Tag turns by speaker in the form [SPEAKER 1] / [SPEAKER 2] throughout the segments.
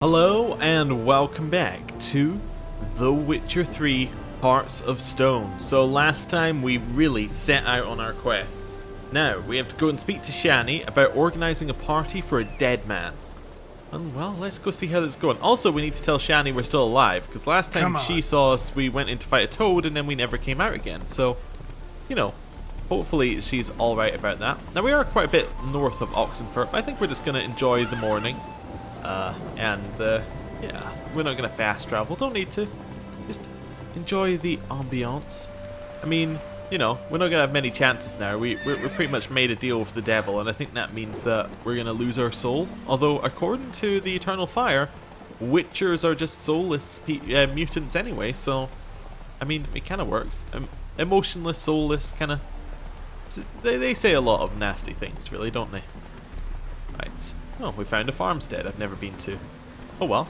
[SPEAKER 1] Hello and welcome back to The Witcher 3 Hearts of Stone. So last time we really set out on our quest. Now we have to go and speak to Shani about organising a party for a dead man. And well, let's go see how that's going. Also, we need to tell Shani we're still alive, because last time she saw us we went in to fight a toad and then we never came out again. So, you know, hopefully she's alright about that. Now we are quite a bit north of Oxenfurt, but I think we're just going to enjoy the morning. Yeah, we're not going to fast travel, don't need to. Just enjoy the ambiance. I mean, you know, we're not going to have many chances now. We're pretty much made a deal with the devil, and I think that means that we're going to lose our soul. Although, according to the Eternal Fire, Witchers are just soulless mutants anyway, so, I mean, it kind of works. Emotionless, soulless, kind of... They say a lot of nasty things, really, don't they? Right. Oh, we found a farmstead I've never been to. Oh well.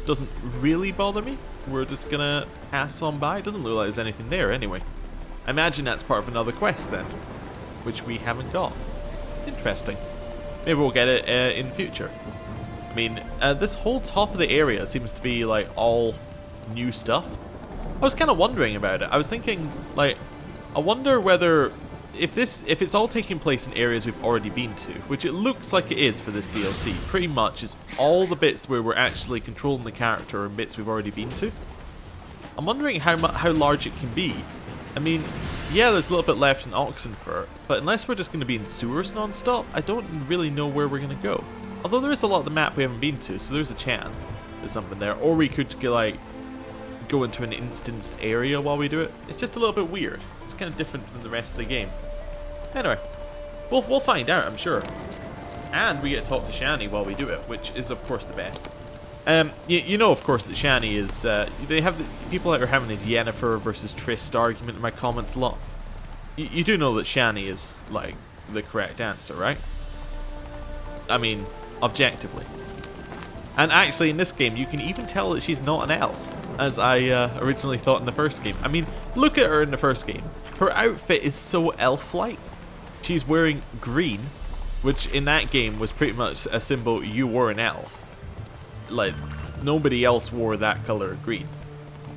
[SPEAKER 1] Doesn't really bother me. We're just gonna pass on by. It doesn't look like there's anything there anyway. I imagine that's part of another quest then, which we haven't got. Interesting. Maybe we'll get it in future. I mean, this whole top of the area seems to be like all new stuff. I was kind of wondering about it. I was thinking, like, I wonder whether... If it's all taking place in areas we've already been to, which it looks like it is for this DLC, pretty much is all the bits where we're actually controlling the character and bits we've already been to. I'm wondering how large it can be. I mean, yeah, there's a little bit left in Oxenfurt, but unless we're just going to be in sewers non-stop, I don't really know where we're going to go. Although there is a lot of the map we haven't been to, so there's a chance there's something there. Or we could go into an instanced area while we do it. It's just a little bit weird. It's kind of different than the rest of the game. Anyway, we'll find out, I'm sure. And we get to talk to Shani while we do it, which is of course the best. You know, of course, that Shani is. They have people that are having this Yennefer versus Trist argument in my comments a lot. You do know that Shani is like the correct answer, right? I mean, objectively. And actually, in this game, you can even tell that she's not an elf, as I originally thought in the first game. I mean, look at her in the first game. Her outfit is so elf-like. She's wearing green, which in that game was pretty much a symbol you were an elf. Like, nobody else wore that color of green.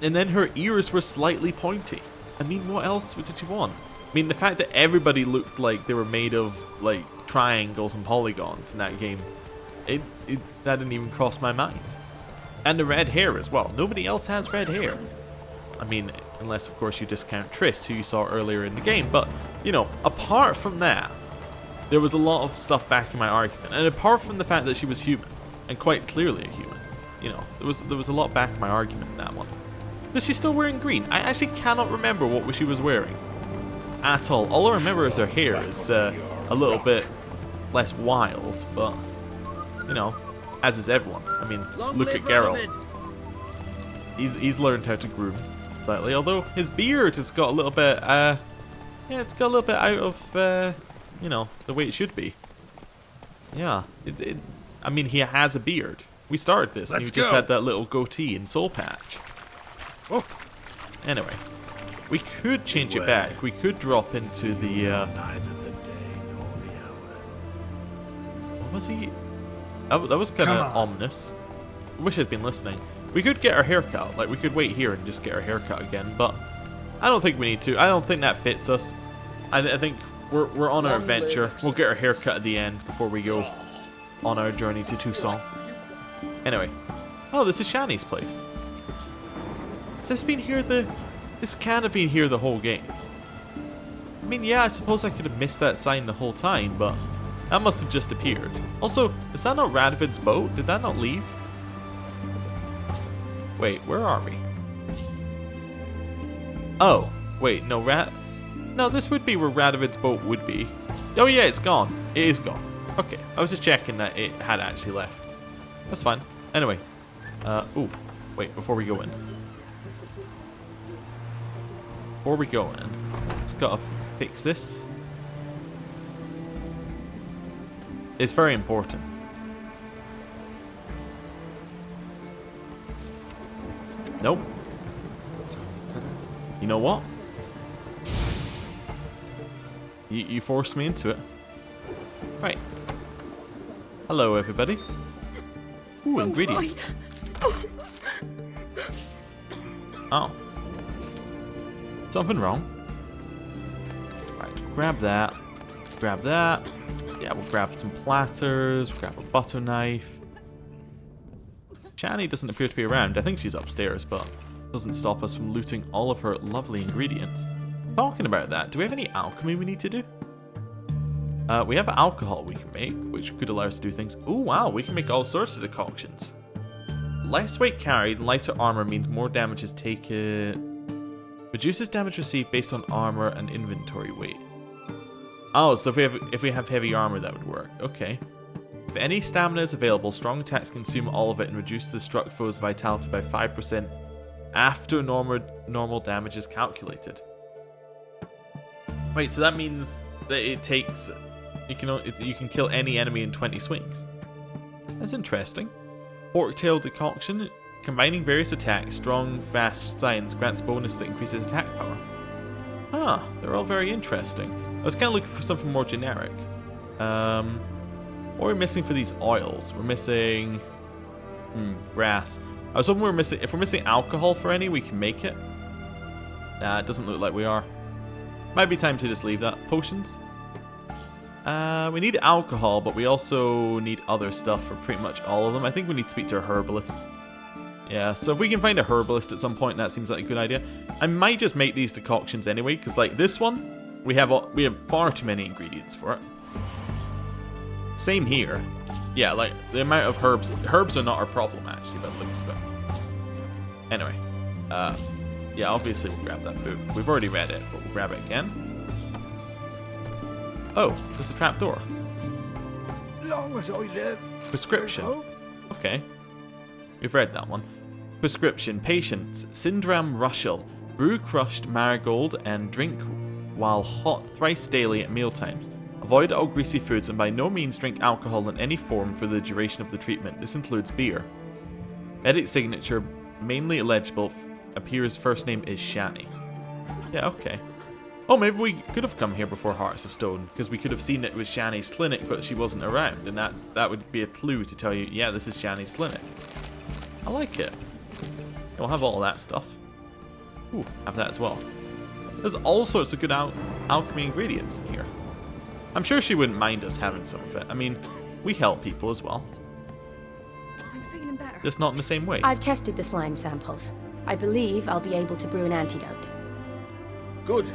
[SPEAKER 1] And then her ears were slightly pointy. I mean, what else did you want? I mean, the fact that everybody looked like they were made of, like, triangles and polygons in that game, that didn't even cross my mind. And the red hair as well. Nobody else has red hair. I mean, unless of course you discount Triss, who you saw earlier in the game. But, you know, apart from that, there was a lot of stuff back in my argument. And apart from the fact that she was human, and quite clearly a human, you know, there was a lot back in my argument in that one. Is she still wearing green? I actually cannot remember what she was wearing at all. All I remember is her hair is a little bit less wild, but, you know, as is everyone. I mean, look at Geralt. He's learned how to groom slightly, although his beard has got a little bit, yeah, it's got a little bit out of, you know, the way it should be. Yeah, I mean, he has a beard. We started this, and he just had that little goatee and soul patch. Oh. Anyway, we could change it back. We could drop into the,
[SPEAKER 2] neither the day nor the hour.
[SPEAKER 1] What was he? That was kind of ominous. I wish I'd been listening. We could get our haircut. Like, we could wait here and just get our haircut again, but I don't think we need to. I don't think that fits us. I think we're on our adventure. We'll get our haircut at the end before we go on our journey to Tucson. Anyway. Oh, this is Shani's place. Has this been here This can't have been here the whole game. I mean, yeah, I suppose I could have missed that sign the whole time, but that must have just appeared. Also, is that not Radovid's boat? Did that not leave? Wait, where are we? Oh, wait, no, No, this would be where Radovid's boat would be. Oh yeah, it's gone. It is gone. Okay, I was just checking that it had actually left. That's fine. Anyway. Ooh, wait, before we go in. Just gotta fix this. It's very important. Nope. You know what? You forced me into it. Right. Hello, everybody. Ooh, ingredients. Oh. Something wrong. Right, grab that. Grab that. Yeah, we'll grab some platters, grab a butter knife. Shani doesn't appear to be around. I think she's upstairs, but doesn't stop us from looting all of her lovely ingredients. Talking about that, do we have any alchemy we need to do? We have alcohol we can make, which could allow us to do things. Oh wow, we can make all sorts of decoctions. Less weight carried and lighter armor means more damage is taken. Reduces damage received based on armor and inventory weight. Oh, so if we have heavy armor, that would work. Okay. If any stamina is available, strong attacks consume all of it and reduce the struck foe's vitality by 5% after normal damage is calculated. Wait, so that means that it takes... You can kill any enemy in 20 swings. That's interesting. Forktail decoction. Combining various attacks, strong, fast science grants bonus that increases attack power. Huh, they're all very interesting. I was kind of looking for something more generic. What are we missing for these oils? We're missing... grass. I was hoping if we're missing alcohol for any, we can make it. Nah, it doesn't look like we are. Might be time to just leave that. Potions? We need alcohol, but we also need other stuff for pretty much all of them. I think we need to speak to a herbalist. Yeah, so if we can find a herbalist at some point, that seems like a good idea. I might just make these decoctions anyway, because like this one, we have far too many ingredients for it. Same here. Yeah, like the amount of herbs. Herbs are not our problem actually, by the looks of it. Anyway, yeah, obviously we'll grab that book. We've already read it, but we'll grab it again. Oh, there's a trapdoor.
[SPEAKER 2] Long as I live.
[SPEAKER 1] Prescription. Okay. We've read that one. Prescription. Patients. Syndram Rushel. Brew crushed marigold and drink while hot thrice daily at mealtimes. Avoid all greasy foods and by no means drink alcohol in any form for the duration of the treatment. This includes beer. Edit signature. Mainly illegible. Appears first name is Shani. Yeah, okay. Oh, maybe we could have come here before Hearts of Stone, because we could have seen it was Shani's clinic, but she wasn't around, and that would be a clue to tell you, yeah, this is Shani's clinic. I like it. We'll have all that stuff. Ooh, have that as well. There's all sorts of good alchemy ingredients in here. I'm sure she wouldn't mind us having some of it. I mean, we help people as well.
[SPEAKER 3] I'm feeling better.
[SPEAKER 1] Just not in the same way.
[SPEAKER 4] I've tested the slime samples. I believe I'll be able to brew an antidote.
[SPEAKER 5] Good.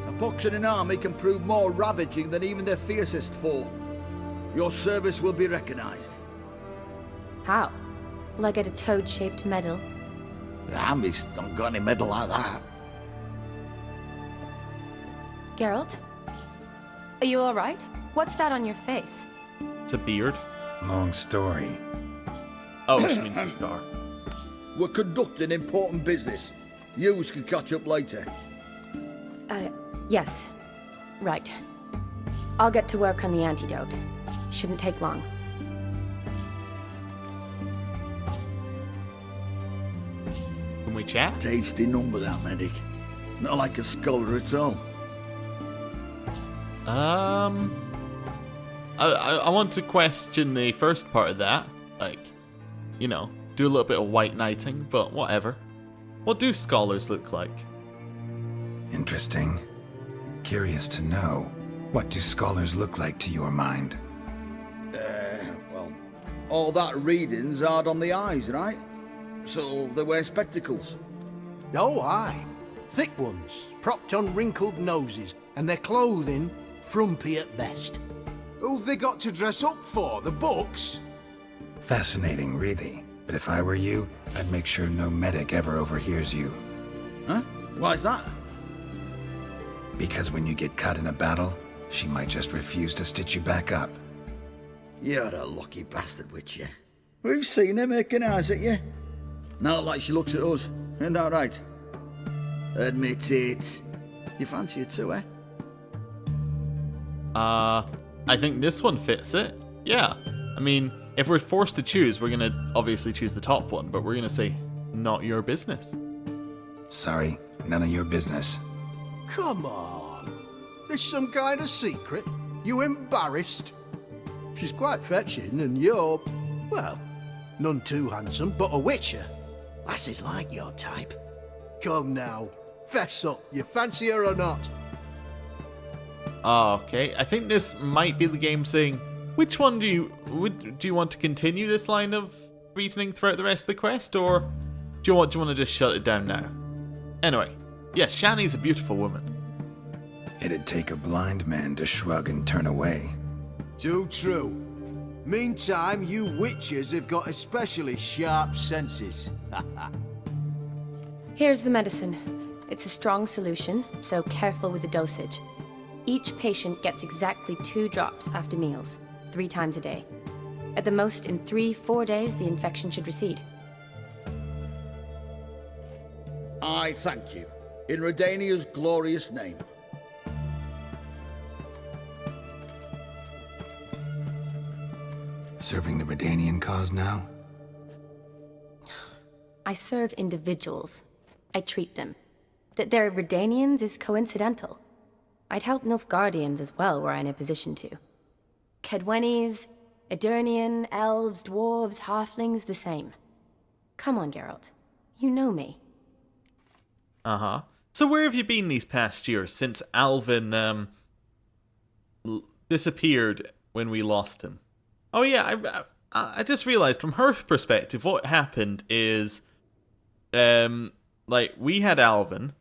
[SPEAKER 5] A pox in an army can prove more ravaging than even their fiercest foe. Your service will be recognized.
[SPEAKER 4] How? Will I get a toad-shaped medal?
[SPEAKER 5] The army's not got any medal like that.
[SPEAKER 4] Geralt? Are you alright? What's that on your face?
[SPEAKER 1] It's a beard.
[SPEAKER 6] Long story.
[SPEAKER 1] Oh, she means the star.
[SPEAKER 5] We're conducting important business. Yous can catch up later.
[SPEAKER 4] Yes. Right. I'll get to work on the antidote. Shouldn't take long.
[SPEAKER 1] Can we chat?
[SPEAKER 5] Tasty number, that medic. Not like a scholar at all.
[SPEAKER 1] I want to question the first part of that. Like, you know, do a little bit of white knighting, but whatever. What do scholars look like?
[SPEAKER 6] Interesting. Curious to know. What do scholars look like to your mind?
[SPEAKER 5] Well, all that reading's hard on the eyes, right? So they wear spectacles.
[SPEAKER 7] Oh, aye. Thick ones, propped on wrinkled noses, and their clothing frumpy at best.
[SPEAKER 8] Who've they got to dress up for? The books?
[SPEAKER 6] Fascinating, really. But if I were you, I'd make sure no medic ever overhears you.
[SPEAKER 5] Huh? Why's that?
[SPEAKER 6] Because when you get cut in a battle, she might just refuse to stitch you back up.
[SPEAKER 5] You're a lucky bastard, witch, you. We've seen her making eyes at you. Not like she looks at us. Isn't that right? Admit it. You fancy it too, eh?
[SPEAKER 1] I think this one fits it. Yeah. I mean, if we're forced to choose, we're gonna obviously choose the top one, but we're gonna say, not your business.
[SPEAKER 6] Sorry, none of your business.
[SPEAKER 7] Come on. There's some kind of secret? You embarrassed? She's quite fetching, and you're, well, None too handsome, but a witcher. Lasses like your type. Come now, fess up, you fancy her or not?
[SPEAKER 1] Okay, I think this might be the game saying, which one do you want to continue this line of reasoning throughout the rest of the quest, or do you want to just shut it down now? Anyway, yes, Shani's a beautiful woman.
[SPEAKER 6] It'd take a blind man to shrug and turn away.
[SPEAKER 8] Too true. Meantime, you witches have got especially sharp senses.
[SPEAKER 4] Here's the medicine. It's a strong solution, so careful with the dosage. Each patient gets exactly 2 drops after meals, 3 times a day. At the most, in 3-4 days, the infection should recede.
[SPEAKER 5] I thank you. In Redania's glorious name.
[SPEAKER 6] Serving the Redanian cause now?
[SPEAKER 4] I serve individuals. I treat them. That they're Redanians is coincidental. I'd help Nilfgaardians as well were I in a position to. Kedwenis, Edirnian, elves, dwarves, halflings, the same. Come on, Geralt. You know me.
[SPEAKER 1] Uh-huh. So where have you been these past years since Alvin disappeared when we lost him? Oh yeah, I just realized from her perspective what happened is like we had Alvin.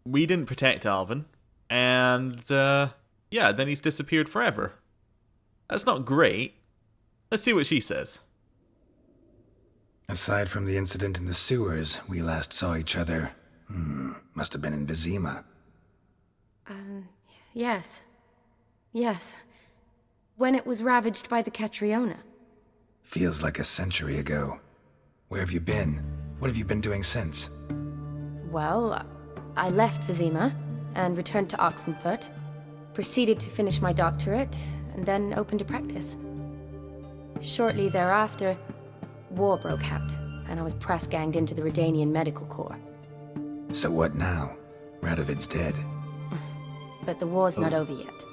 [SPEAKER 1] We didn't protect Alvin, and yeah, then he's disappeared forever. That's not great. Let's see what she says.
[SPEAKER 6] Aside from the incident in the sewers, we last saw each other, must have been in Vizima.
[SPEAKER 4] Yes. Yes. When it was ravaged by the Catriona.
[SPEAKER 6] Feels like a century ago. Where have you been? What have you been doing since?
[SPEAKER 4] Well, I left Vizima and returned to Oxenfurt, proceeded to finish my doctorate, and then opened a practice. Shortly thereafter, war broke out, and I was press-ganged into the Redanian Medical Corps.
[SPEAKER 6] So what now? Radovid's dead.
[SPEAKER 4] But the war's not over yet.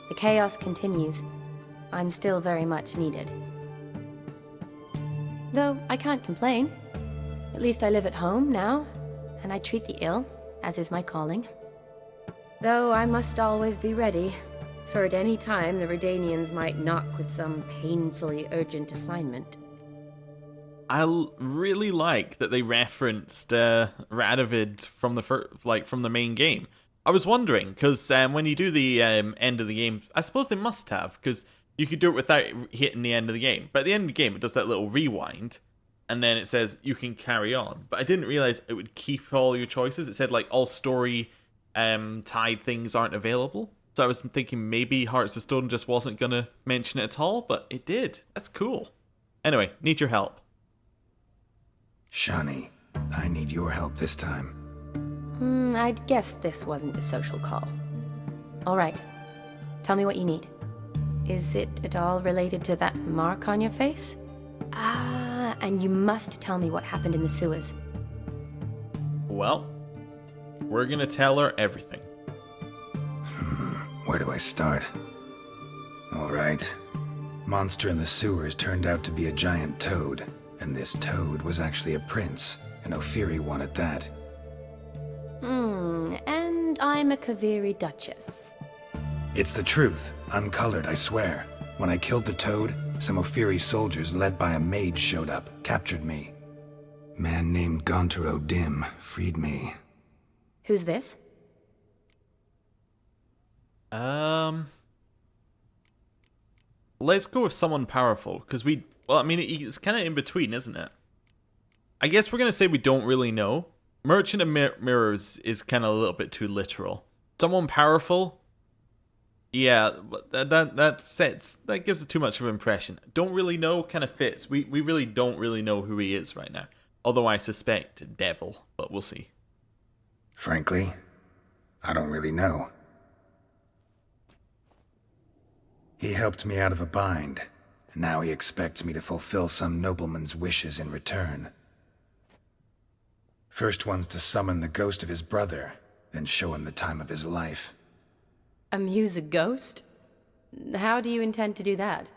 [SPEAKER 4] The chaos continues. I'm still very much needed. Though I can't complain. At least I live at home now, and I treat the ill, as is my calling. Though I must always be ready, for at any time the Redanians might knock with some painfully urgent assignment.
[SPEAKER 1] I really like that they referenced Radovid from the main game. I was wondering because when you do the end of the game, I suppose they must have, because you could do it without hitting the end of the game. But at the end of the game, it does that little rewind, and then it says you can carry on. But I didn't realize it would keep all your choices. It said like all story tied things aren't available. So I was thinking maybe Hearts of Stone just wasn't gonna mention it at all, but it did. That's cool. Anyway, need your help.
[SPEAKER 6] Shani, I need your help this time.
[SPEAKER 4] I'd guess this wasn't a social call. All right. Tell me what you need. Is it at all related to that mark on your face? Ah, and you must tell me what happened in the sewers.
[SPEAKER 1] Well, we're gonna tell her everything.
[SPEAKER 6] Where do I start? All right. Monster in the sewers turned out to be a giant toad, and this toad was actually a prince, an Ophiri one at that.
[SPEAKER 4] And I'm a Kaviri Duchess.
[SPEAKER 6] It's the truth, uncolored, I swear. When I killed the toad, some Ophiri soldiers led by a mage showed up, captured me. Man named Gontaro Dim freed me.
[SPEAKER 4] Who's this?
[SPEAKER 1] Let's go with someone powerful, because it's kind of in between, isn't it? I guess we're going to say we don't really know. Merchant of Mirrors is kind of a little bit too literal. Someone powerful? Yeah, that gives it too much of an impression. Don't really know kind of fits. We really don't really know who he is right now. Although I suspect Devil, but we'll see.
[SPEAKER 6] Frankly, I don't really know. He helped me out of a bind, and now he expects me to fulfill some nobleman's wishes in return. First one's to summon the ghost of his brother, then show him the time of his life.
[SPEAKER 4] Amuse a ghost? How do you intend to do that?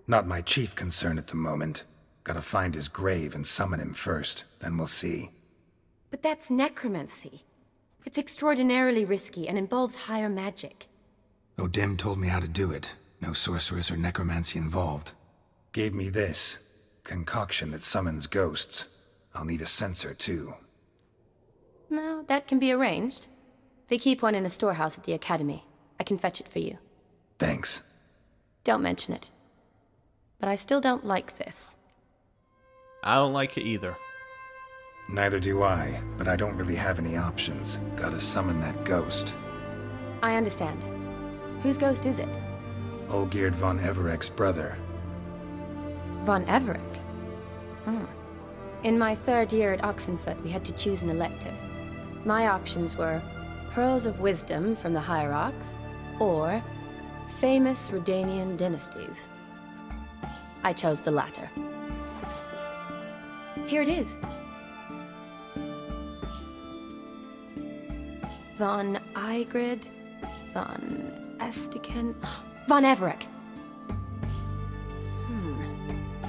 [SPEAKER 6] Not my chief concern at the moment. Gotta find his grave and summon him first, then we'll see.
[SPEAKER 4] But that's necromancy. It's extraordinarily risky and involves higher magic.
[SPEAKER 6] O'Dim told me how to do it. No sorceress or necromancy involved. Gave me this. Concoction that summons ghosts. I'll need a censer, too.
[SPEAKER 4] No, that can be arranged. They keep one in a storehouse at the academy. I can fetch it for you.
[SPEAKER 6] Thanks.
[SPEAKER 4] Don't mention it. But I still don't like this.
[SPEAKER 1] I don't like it either.
[SPEAKER 6] Neither do I, but I don't really have any options. Gotta summon that ghost.
[SPEAKER 4] I understand. Whose ghost is it?
[SPEAKER 6] Olgierd von Everek's brother.
[SPEAKER 4] Von Everek? In my 3rd year at Oxenfoot, we had to choose an elective. My options were Pearls of Wisdom from the Hierarchs, or famous Redanian dynasties. I chose the latter. Here it is. Von Igrid, Von Estiken, Von Everek.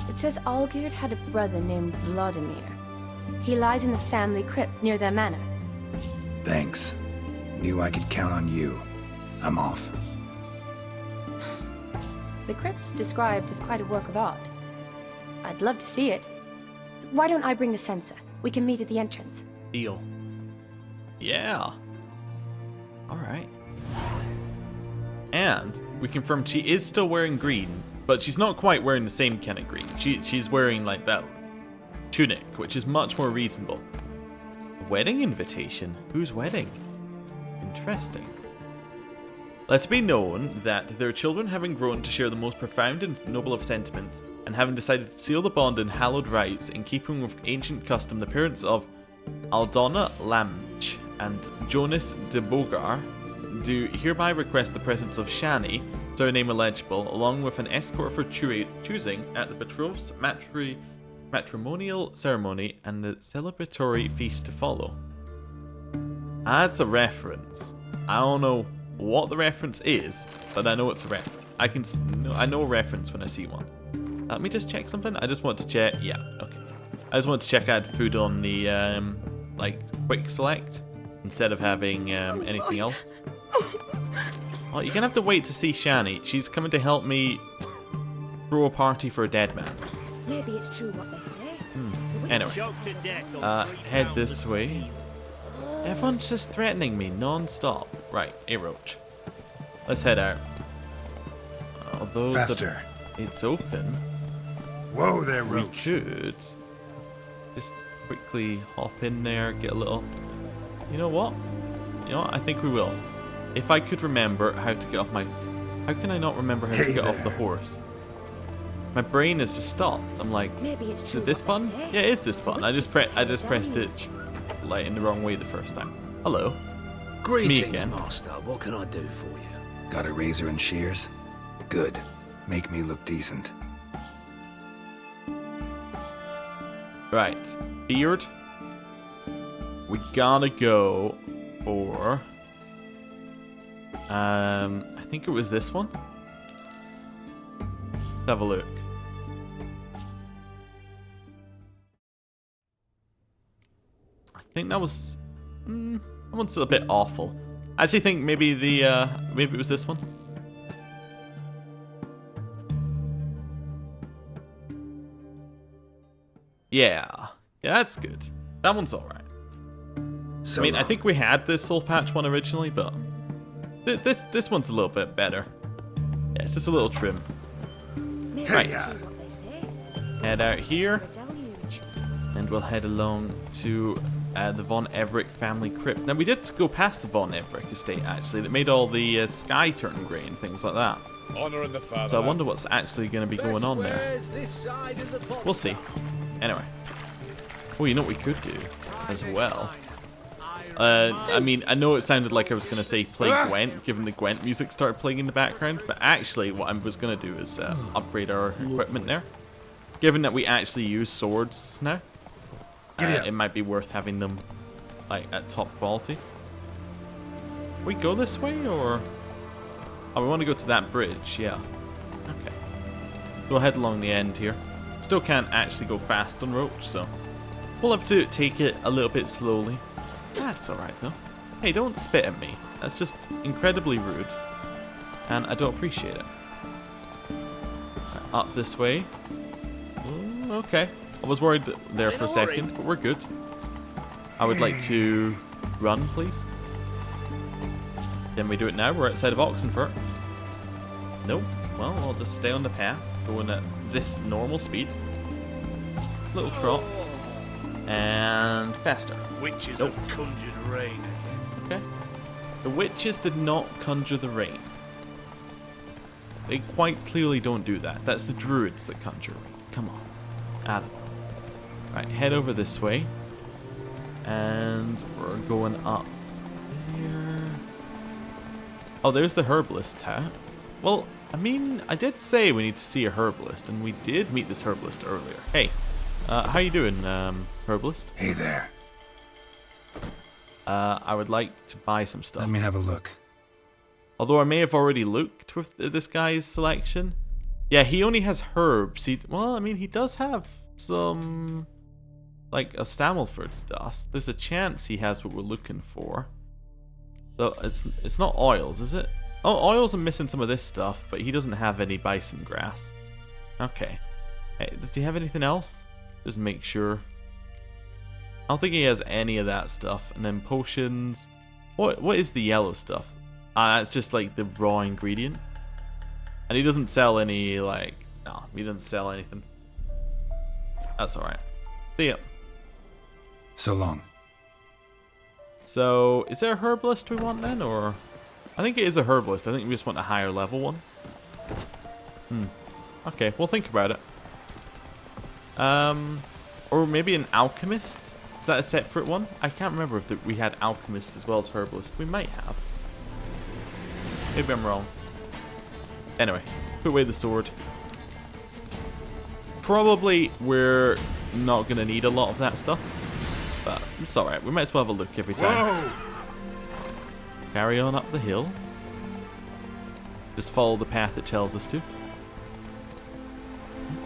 [SPEAKER 4] It says Olgierd had a brother named Vladimir. He lies in the family crypt near their manor.
[SPEAKER 6] Thanks. Knew I could count on you. I'm off.
[SPEAKER 4] The crypt's described as quite a work of art. I'd love to see it. Why don't I bring the censer? We can meet at the entrance.
[SPEAKER 1] Deal. Yeah. Alright. And we confirmed she is still wearing green, but she's not quite wearing the same kind of green. She's wearing like that tunic, which is much more reasonable. A wedding invitation? Whose wedding? Interesting. Let it be known that their children, having grown to share the most profound and noble of sentiments, and having decided to seal the bond in hallowed rites in keeping with ancient custom, the parents of Aldona Lamch and Jonas de Bogar do hereby request the presence of Shani, surname illegible, along with an escort for choosing at the betrothed's matrimonial ceremony and the celebratory feast to follow. That's a reference. I don't know what the reference is, but I know it's a reference. I know a reference when I see one. Let me just check something. I just want to check. Yeah, okay. I just want to check I had food on the like quick select instead of having anything else. Well, you're gonna have to wait to see Shani. She's coming to help me throw a party for a dead man.
[SPEAKER 3] Maybe it's true what they say.
[SPEAKER 1] Anyway, head this way. Everyone's just threatening me non-stop. Right, a roach. Let's head out. Although
[SPEAKER 6] Faster.
[SPEAKER 1] It's open.
[SPEAKER 6] Whoa there,
[SPEAKER 1] We
[SPEAKER 6] Roach.
[SPEAKER 1] could just quickly hop in there, get a little... You know what? I think we will. If I could remember how to get off my... How can I not remember how to get off the horse? My brain has just stopped. I'm like,
[SPEAKER 3] Maybe it's
[SPEAKER 1] is
[SPEAKER 3] true
[SPEAKER 1] it this
[SPEAKER 3] what they
[SPEAKER 1] button?
[SPEAKER 3] say.
[SPEAKER 1] Yeah, it is this button. I just pressed
[SPEAKER 3] Deluge.
[SPEAKER 1] it like in the wrong way the first time. Hello.
[SPEAKER 2] Greetings,
[SPEAKER 1] again.
[SPEAKER 2] Master. What can I do for you?
[SPEAKER 6] Got a razor and shears? Good. Make me look decent.
[SPEAKER 1] Right. Beard. We gotta go for... I think it was this one. Let's have a look. I think that was... that one's a bit awful. I actually think maybe maybe it was this one. Yeah. Yeah, that's good. That one's alright.
[SPEAKER 6] So
[SPEAKER 1] I mean, I think we had this soul patch one originally, but this one's a little bit better. Yeah, it's just a little trim.
[SPEAKER 3] Maybe
[SPEAKER 1] Right.
[SPEAKER 3] it's true what they say.
[SPEAKER 1] Head out here,
[SPEAKER 3] A deluge.
[SPEAKER 1] and we'll head along to the Von Everek family crypt. Now, we did go past the Von Everek estate, actually, that made all the sky turn grey and things like that.
[SPEAKER 9] Honouring the father.
[SPEAKER 1] So I wonder what's actually going to be going on there. We'll see. Anyway. Oh, you know what we could do as well? I mean, I know it sounded like I was going to say play Gwent, given the Gwent music started playing in the background, but actually what I was going to do is upgrade our equipment there. Given that we actually use swords now, it might be worth having them like at top quality. We go this way, or... Oh, we want to go to that bridge, yeah. Okay. We'll head along the end here. Still can't actually go fast on Roach, so we'll have to take it a little bit slowly. That's alright though. Hey, don't spit at me. That's just incredibly rude. And I don't appreciate it. Up this way. Okay. I was worried there for a second, but we're good. I would like to run, please. Can we do it now? We're outside of Oxenfurt. Nope. Well, I'll just stay on the path, going at this normal speed. Little trot. And faster.
[SPEAKER 2] Witches
[SPEAKER 1] Nope.
[SPEAKER 2] have conjured rain again.
[SPEAKER 1] Okay. The witches did not conjure the rain. They quite clearly don't do that. That's the druids that conjure rain. Come on. Adam. Right, head over this way. And we're going up here. Oh, there's the herbalist hat. Well, I mean, I did say we need to see a herbalist, and we did meet this herbalist earlier. Hey, how you doing, herbalist?
[SPEAKER 6] Hey there.
[SPEAKER 1] I would like to buy some stuff.
[SPEAKER 6] Let me have a look.
[SPEAKER 1] Although I may have already looked with this guy's selection. Yeah, he only has herbs. Well, I mean, he does have some, like, a Stamelford's dust. There's a chance he has what we're looking for. So it's not oils, is it? Oh, oils are missing some of this stuff, but he doesn't have any bison grass. Okay. Hey, does he have anything else? Just make sure. I don't think he has any of that stuff. And then potions. What is the yellow stuff? It's just like the raw ingredient. And he doesn't sell any, like... No, he doesn't sell anything. That's alright. See ya.
[SPEAKER 6] So long.
[SPEAKER 1] So, is there a herbalist we want then, or... I think it is a herbalist. I think we just want a higher level one. Okay, we'll think about it. Or maybe an alchemist? Is that a separate one? I can't remember if we had alchemist as well as herbalist. We might have. Maybe I'm wrong. Anyway, put away the sword. Probably we're not going to need a lot of that stuff. But it's alright. We might as well have a look every time.
[SPEAKER 2] Whoa!
[SPEAKER 1] Carry on up the hill. Just follow the path it tells us to.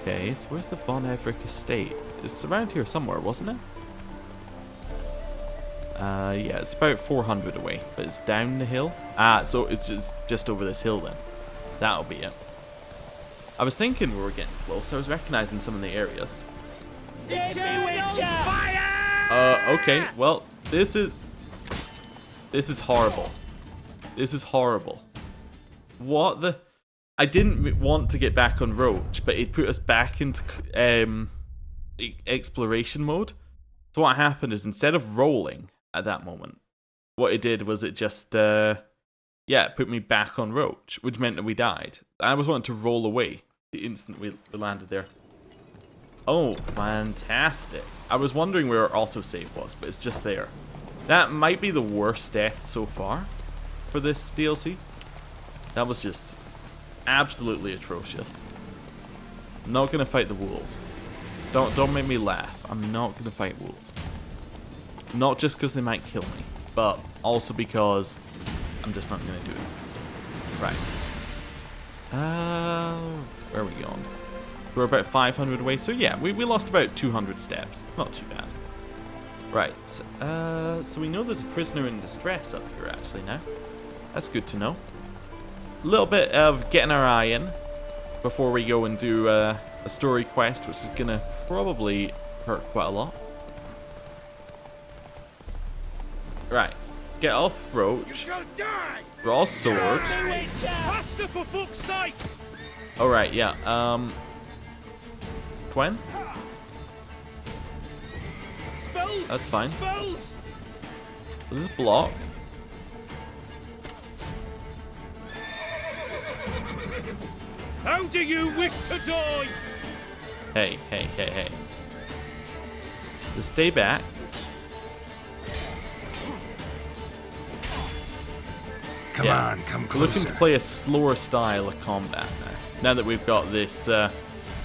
[SPEAKER 1] Okay, so where's the Von Everick estate? It's around here somewhere, wasn't it? Yeah, it's about 400 away, but it's down the hill. So it's just over this hill then. That'll be it. I was thinking we were getting close. I was recognizing some of the areas. Okay, well, this is horrible. This is horrible. What the... I didn't want to get back on Roach, but it put us back into exploration mode. So what happened is, instead of rolling at that moment, what it did was it just, yeah, it put me back on Roach, which meant that we died. I was wanting to roll away the instant we landed there. Oh, fantastic. I was wondering where our autosave was, but it's just there. That might be the worst death so far for this DLC. That was just absolutely atrocious. I'm not gonna fight the wolves. Don't make me laugh. I'm not gonna fight wolves. Not just because they might kill me, but also because I'm just not gonna do it. Right. Where are we going? We're about 500 away, so yeah, we lost about 200 steps. Not too bad. Right. So we know there's a prisoner in distress up here actually now. That's good to know. A little bit of getting our eye in before we go and do a story quest, which is gonna probably hurt quite a lot. Right, get off Roach.
[SPEAKER 2] You shall die!
[SPEAKER 1] Raw sword.
[SPEAKER 2] Faster, for fuck's sake!
[SPEAKER 1] Alright, yeah, Gwen?
[SPEAKER 2] Spells!
[SPEAKER 1] That's fine.
[SPEAKER 2] Spells!
[SPEAKER 1] This is block.
[SPEAKER 2] How do you wish to die?
[SPEAKER 1] Hey, hey, hey, hey. Just stay back.
[SPEAKER 6] Come on, come
[SPEAKER 1] We're looking
[SPEAKER 6] closer.
[SPEAKER 1] to play a slower style of combat now. Now that we've got this,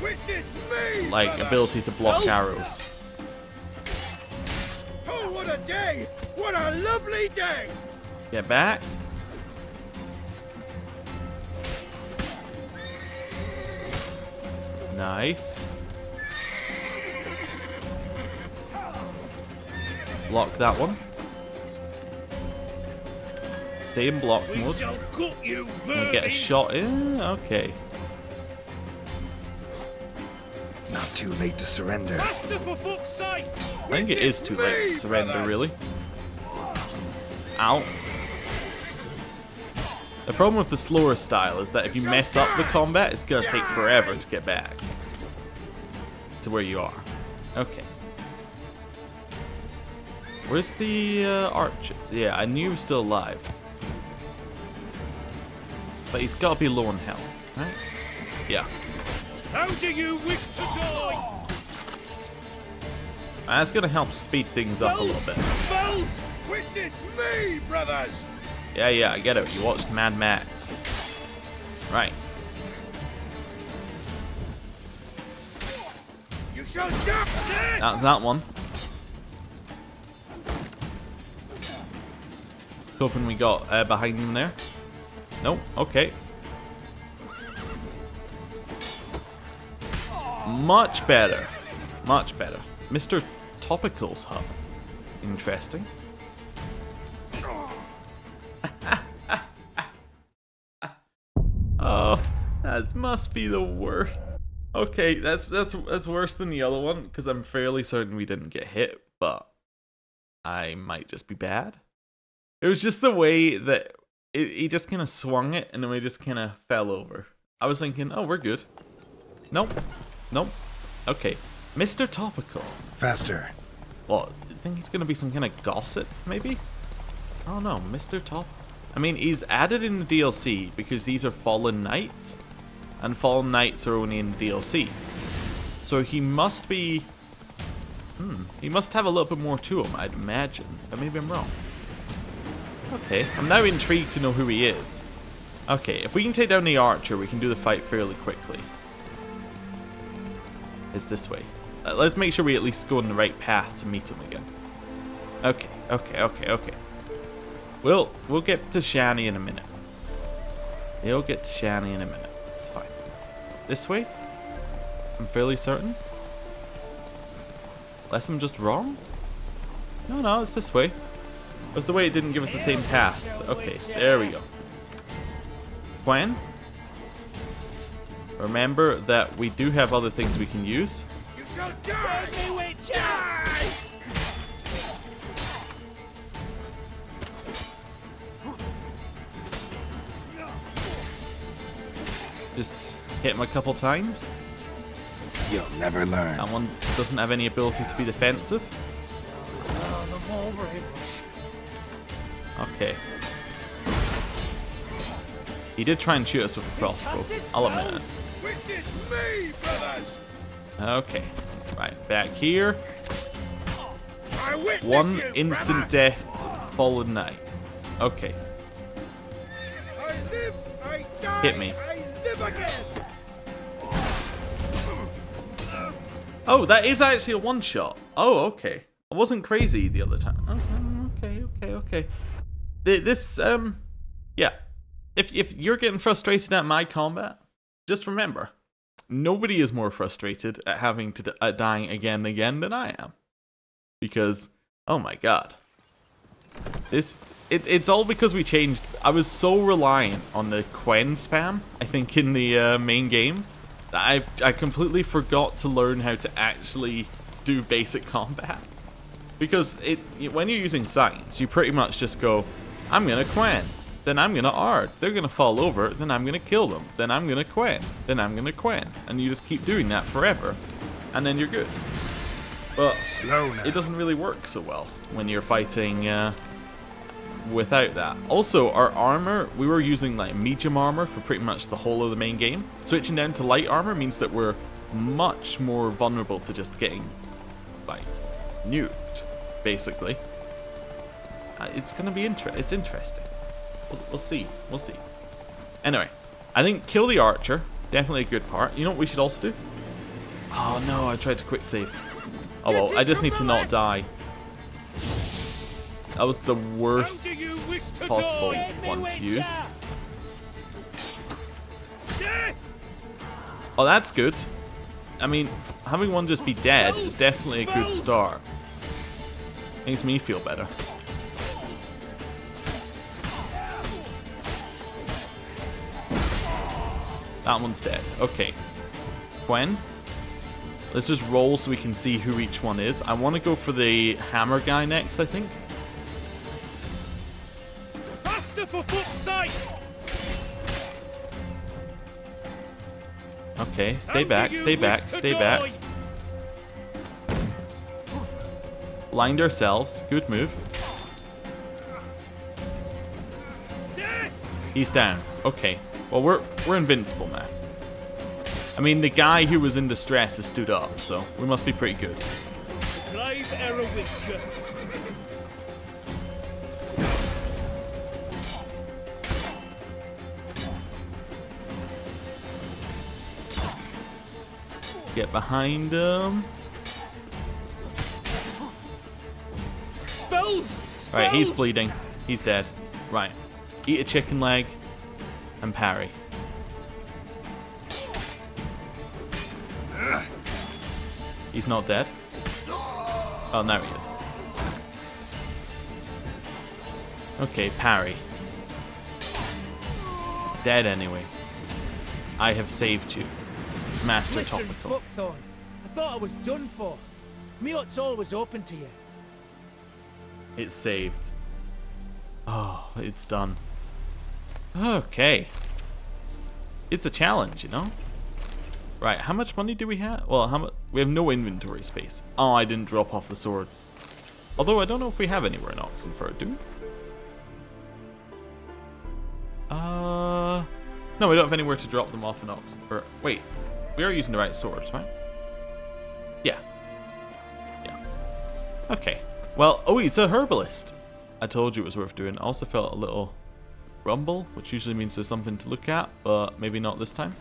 [SPEAKER 2] Witness me!
[SPEAKER 1] like,
[SPEAKER 2] brothers!
[SPEAKER 1] ability to block
[SPEAKER 2] Oh.
[SPEAKER 1] arrows.
[SPEAKER 2] Oh, what a day! What a lovely day!
[SPEAKER 1] Get back. Nice. Block that one. Stay in block
[SPEAKER 2] We
[SPEAKER 1] mode.
[SPEAKER 2] shall cut you,
[SPEAKER 1] And get a
[SPEAKER 2] vermin.
[SPEAKER 1] shot in. Okay.
[SPEAKER 6] Not too late to surrender.
[SPEAKER 2] Faster for fuck's sake!
[SPEAKER 1] I think it is too late to surrender, really. Ow. The problem with the slower style is that if you mess up the combat, it's gonna take forever to get back to where you are. Okay. Where's the archer? Yeah, I knew he was still alive. But he's gotta be low on health, right? Yeah.
[SPEAKER 2] How do you wish to die?
[SPEAKER 1] That's gonna help speed things up a little bit.
[SPEAKER 2] Spells!
[SPEAKER 8] Witness me, brothers!
[SPEAKER 1] Yeah, I get it. You watched Mad Max. Right.
[SPEAKER 8] You shall die!
[SPEAKER 1] That's that one. Hoping we got behind him there. Nope. Okay. Much better. Much better. Mr. Topical's hub. Interesting. Oh, that must be the worst. Okay, that's worse than the other one because I'm fairly certain we didn't get hit, but I might just be bad. It was just the way that he just kind of swung it and then we just kind of fell over. I was thinking, oh, we're good. Nope. Nope. Okay. Mr. Topical.
[SPEAKER 6] Faster.
[SPEAKER 1] What? You think he's going to be some kind of gossip, maybe? I don't know. Mr. Top. I mean, he's added in the DLC because these are Fallen Knights. And Fallen Knights are only in DLC. So he must be... he must have a little bit more to him, I'd imagine. But maybe I'm wrong. Okay, I'm now intrigued to know who he is. Okay, if we can take down the archer, we can do the fight fairly quickly. It's this way. Let's make sure we at least go on the right path to meet him again. Okay. We'll get to Shani in a minute. We'll get to Shani in a minute. It's fine. This way? I'm fairly certain. Unless I'm just wrong? No, it's this way. It was the way it didn't give us the same path. Okay, there we go. Gwen? Remember that we do have other things we can use.
[SPEAKER 8] You shall die!
[SPEAKER 2] Save me, Witcher!
[SPEAKER 1] Just hit him a couple times.
[SPEAKER 6] You'll never learn.
[SPEAKER 1] That one doesn't have any ability to be defensive. Okay. He did try and shoot us with a crossbow. I'll admit it.
[SPEAKER 8] Witness me, brothers!
[SPEAKER 1] Okay. Right, back here.
[SPEAKER 8] I witness
[SPEAKER 1] One
[SPEAKER 8] you,
[SPEAKER 1] instant
[SPEAKER 8] brother.
[SPEAKER 1] death Fallen Knight. Okay.
[SPEAKER 8] I live, I die,
[SPEAKER 1] Hit me.
[SPEAKER 8] I live again!
[SPEAKER 1] Oh, that is actually a one-shot. Oh, okay. I wasn't crazy the other time. Okay. This, yeah. If you're getting frustrated at my combat, just remember, nobody is more frustrated at having to dying again and again than I am. Because, oh my god. It's all because we changed. I was so reliant on the Quen spam, I think, in the main game, that I completely forgot to learn how to actually do basic combat. Because when you're using science, you pretty much just go, I'm gonna Quen, then I'm gonna Ard, they're gonna fall over, then I'm gonna kill them, then I'm gonna Quen, then I'm gonna Quen, and you just keep doing that forever, and then you're good. But
[SPEAKER 6] Slow now.
[SPEAKER 1] it doesn't really work so well when you're fighting without that. Also, our armor, we were using like medium armor for pretty much the whole of the main game. Switching down to light armor means that we're much more vulnerable to just getting like nuked, basically. It's gonna be it's interesting. We'll see. Anyway, I think kill the archer, definitely a good part. You know what we should also do? Oh no, I tried to quick save. Oh well, I just need to not die. That was the worst possible one to use.
[SPEAKER 2] Death!
[SPEAKER 1] Oh, that's good. I mean, having one just be dead is definitely a good start. Makes me feel better. That one's dead. Okay. Gwen? Let's just roll so we can see who each one is. I want to go for the hammer guy next, I think.
[SPEAKER 2] Faster for fuck's sake!
[SPEAKER 1] Okay, stay back, stay back, stay back. Lined ourselves. Good move. He's down. Okay. Well, we're invincible now. I mean, the guy who was in distress has stood up, so we must be pretty good.
[SPEAKER 2] Live error Witcher.
[SPEAKER 1] Get behind him.
[SPEAKER 2] Spells!
[SPEAKER 1] Right, he's bleeding. He's dead. Right. Eat a chicken leg and parry. He's not dead. Oh, now he is. Okay, parry. Dead anyway. I have saved you. Master
[SPEAKER 9] Listen,
[SPEAKER 1] Topical.
[SPEAKER 9] Buckthorn, I thought I was done for. Me hut's always open to you.
[SPEAKER 1] It's saved. Oh, it's done. Okay. It's a challenge, you know? Right, how much money do we have? Well, how much? We have no inventory space. Oh, I didn't drop off the swords. Although I don't know if we have anywhere in Oxenford, do we? No, we don't have anywhere to drop them off in Oxenford. Wait, we are using the right swords, right? Yeah. Yeah. Okay. Well, oh, it's a herbalist. I told you it was worth doing. I also felt a little rumble, which usually means there's something to look at, but maybe not this time.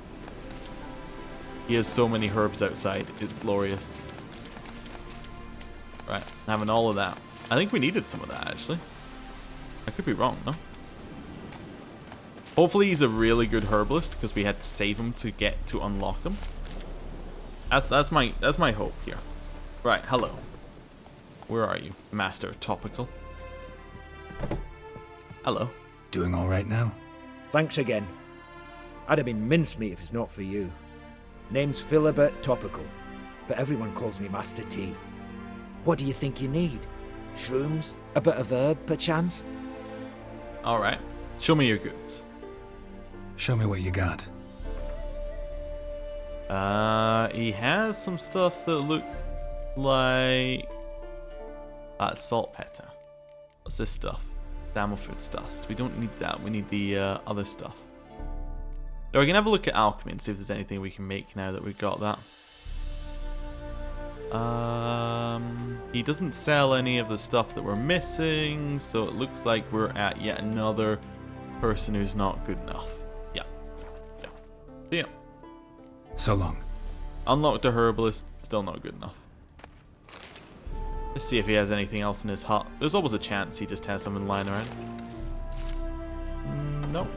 [SPEAKER 1] He has so many herbs outside. It's glorious. Right, having all of that. I think we needed some of that, actually. I could be wrong, no? Hopefully he's a really good herbalist, because we had to save him to get to unlock him. That's my hope here. Right, hello. Where are you, Master Topical? Hello.
[SPEAKER 6] Doing all right now?
[SPEAKER 10] Thanks again. I'd have been mincemeat if it's not for you. Name's Philibert Topical, but everyone calls me Master T. What do you think you need? Shrooms? A bit of herb, perchance?
[SPEAKER 1] Alright. Show me your goods.
[SPEAKER 6] Show me what you got.
[SPEAKER 1] He has some stuff that look like... saltpeter. What's this stuff? Damelford's dust. We don't need that. We need the other stuff. So we can have a look at alchemy and see if there's anything we can make now that we've got that. He doesn't sell any of the stuff that we're missing, so it looks like we're at yet another person who's not good enough. Yeah. Yeah. So yeah.
[SPEAKER 6] So long.
[SPEAKER 1] Unlocked the herbalist, still not good enough. Let's see if he has anything else in his hut. There's always a chance he just has something lying around. Nope.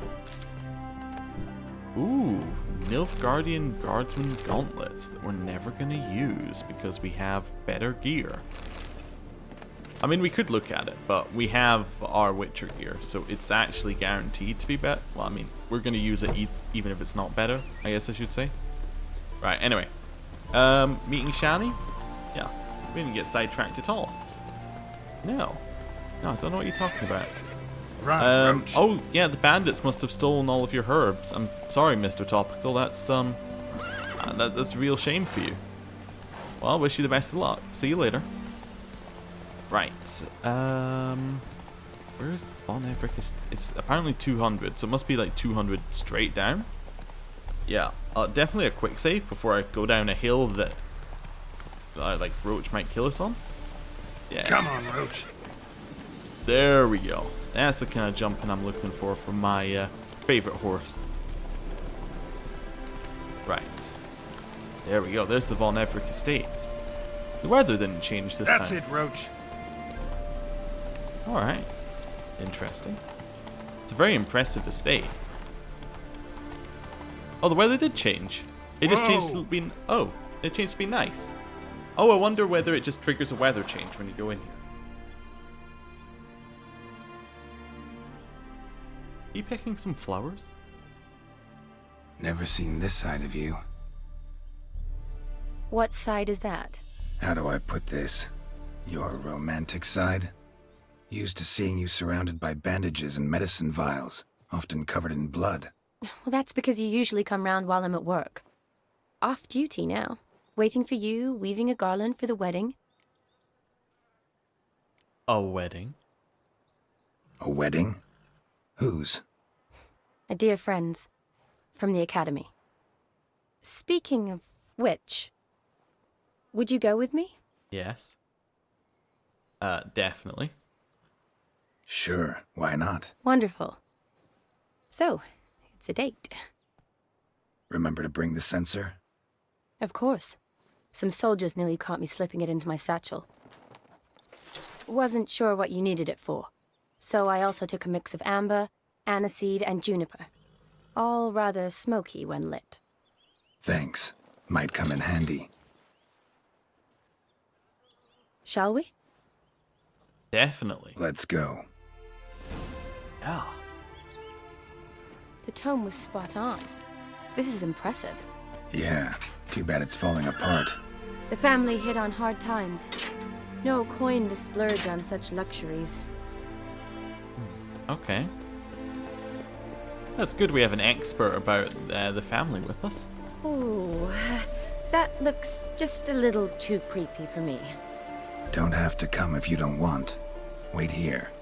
[SPEAKER 1] Ooh, Nilfgaardian Guardsman gauntlets that we're never going to use because we have better gear. I mean, we could look at it, but we have our Witcher gear, so it's actually guaranteed to be better. Well, I mean, we're going to use it even if it's not better, I guess I should say. Right, anyway. Meeting Shani? Yeah, we didn't get sidetracked at all. No. No, I don't know what you're talking about. Oh, yeah, the bandits must have stolen all of your herbs. I'm sorry, Mr. Topical. That's a real shame for you. Well, I wish you the best of luck. See you later. Right. Where's Von Everett? It's apparently 200, so it must be like 200 straight down. Yeah, definitely a quick save before I go down a hill that like Roach might kill us on. Yeah.
[SPEAKER 6] Come on, Roach.
[SPEAKER 1] There we go. That's the kind of jumping I'm looking for my favorite horse. Right. There we go. There's the Von Everett estate. The weather didn't change this time.
[SPEAKER 6] That's it, Roach.
[SPEAKER 1] Alright. Interesting. It's a very impressive estate. Oh, the weather did change. It just changed to being... Oh, It changed to be nice. Oh, I wonder whether it just triggers a weather change when you go in here. Are you picking some flowers?
[SPEAKER 6] Never seen this side of you.
[SPEAKER 4] What side is that?
[SPEAKER 6] How do I put this? Your romantic side? Used to seeing you surrounded by bandages and medicine vials, often covered in blood.
[SPEAKER 4] Well, that's because you usually come round while I'm at work. Off duty now. Waiting for you, weaving a garland for the wedding.
[SPEAKER 1] A wedding?
[SPEAKER 6] A wedding? Whose?
[SPEAKER 4] A dear friend's. From the academy. Speaking of which, would you go with me?
[SPEAKER 1] Yes. Definitely.
[SPEAKER 6] Sure, why not?
[SPEAKER 4] Wonderful. So, it's a date.
[SPEAKER 6] Remember to bring the sensor?
[SPEAKER 4] Of course. Some soldiers nearly caught me slipping it into my satchel. Wasn't sure what you needed it for, so I also took a mix of amber, aniseed, and juniper. All rather smoky when lit.
[SPEAKER 6] Thanks. Might come in handy.
[SPEAKER 4] Shall we?
[SPEAKER 1] Definitely.
[SPEAKER 6] Let's go.
[SPEAKER 1] Yeah.
[SPEAKER 4] The tome was spot on. This is impressive.
[SPEAKER 6] Yeah, too bad it's falling apart.
[SPEAKER 4] The family hit on hard times. No coin to splurge on such luxuries.
[SPEAKER 1] Okay. That's good we have an expert about the family with us.
[SPEAKER 4] Ooh, that looks just a little too creepy for me.
[SPEAKER 6] Don't have to come if you don't want. Wait here.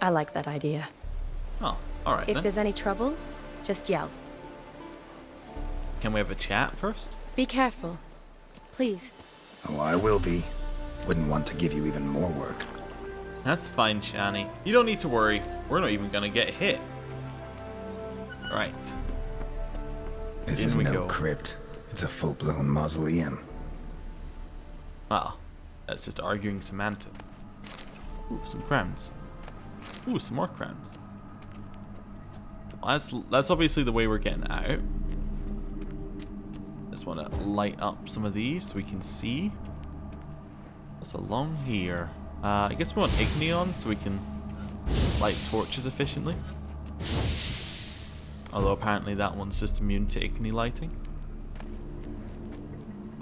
[SPEAKER 4] I like that idea.
[SPEAKER 1] Oh, alright
[SPEAKER 4] If
[SPEAKER 1] then.
[SPEAKER 4] there's any trouble, just yell.
[SPEAKER 1] Can we have a chat first?
[SPEAKER 4] Be careful. Please.
[SPEAKER 6] Oh, I will be. Wouldn't want to give you even more work.
[SPEAKER 1] That's fine, Shani. You don't need to worry. We're not even gonna get hit. Right.
[SPEAKER 6] This
[SPEAKER 1] In
[SPEAKER 6] is
[SPEAKER 1] we
[SPEAKER 6] no
[SPEAKER 1] go.
[SPEAKER 6] crypt. It's a full-blown mausoleum.
[SPEAKER 1] Well, that's just arguing semantics. Ooh, some crowns. Ooh, some more crowns. Well, that's obviously the way we're getting out. Just want to light up some of these so we can see. What's along here? I guess we want Igni on so we can light torches efficiently. Although apparently that one's just immune to Igni lighting.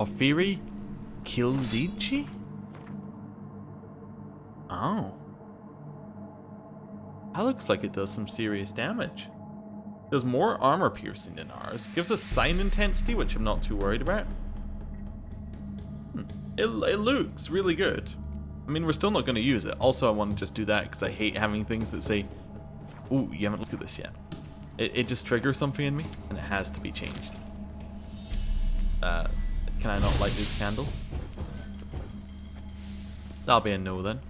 [SPEAKER 1] Ophiri Kildici? Oh. That looks like it does some serious damage. Does more armor piercing than ours. Gives us sign intensity, which I'm not too worried about. It looks really good. I mean, we're still not going to use it. Also, I want to just do that because I hate having things that say, ooh, you haven't looked at this yet. It just triggers something in me, and it has to be changed. Can I not light these candles? That'll be a no then.